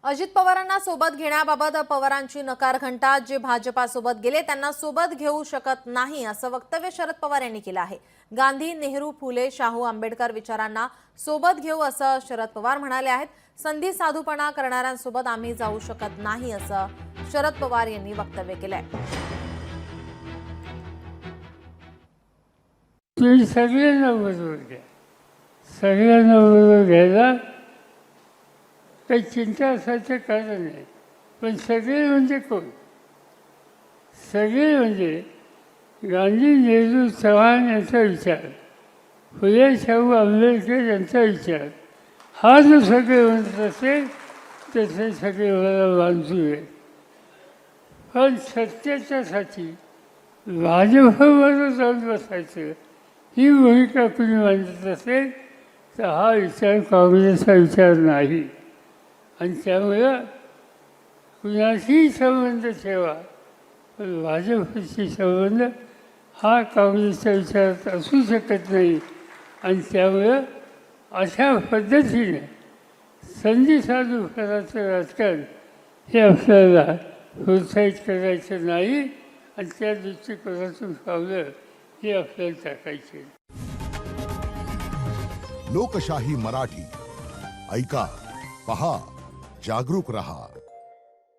अजित पवारांना सोबत घेण्याबाबत पवारांची नकार घंटा। जे भाजपासोबत गेले त्यांना सोबत घेऊ शकत नाही असं वक्तव्य शरद पवार यांनी केलं आहे। गांधी, नेहरू, फुले, शाहू, आंबेडकर विचारांना सोबत घेऊ असं शरद पवार म्हणाले आहेत। संधी साधूपणा करणाऱ्यांसोबत आम्ही जाऊ शकत नाही असं शरद पवार यांनी वक्तव्य केलंय। सगळ्यांना बरोबर घ्यायला काही चिंता असायचं कारण नाही। पण सगळे म्हणजे कोण? सगळे म्हणजे गांधी, नेहरू, चव्हाण यांचा विचार, फुले, शाहू, आंबेडकर यांचा विचार हा जो सगळे म्हणत असेल तसे सगळे मला बांधू आहे। पण सत्याच्यासाठी भाजपबरोबर जाऊन बसायचं ही भूमिका कुणी मांडत असेल तर हा विचार काँग्रेसचा विचार नाही। आणि त्यामुळं कुणाशीही संबंध ठेवा पण भाजपशी संबंध हा काँग्रेसच्या विचारात असू शकत नाही। आणि त्यामुळं अशा पद्धतीने संधी साधूपणाचं राजकारण हे आपल्याला प्रोत्साहित करायचं नाही आणि त्या दृष्टिकोनातून पावलं हे आपल्याला टाकायचे। लोकशाही मराठी ऐका, पहा, जागरूक रहा।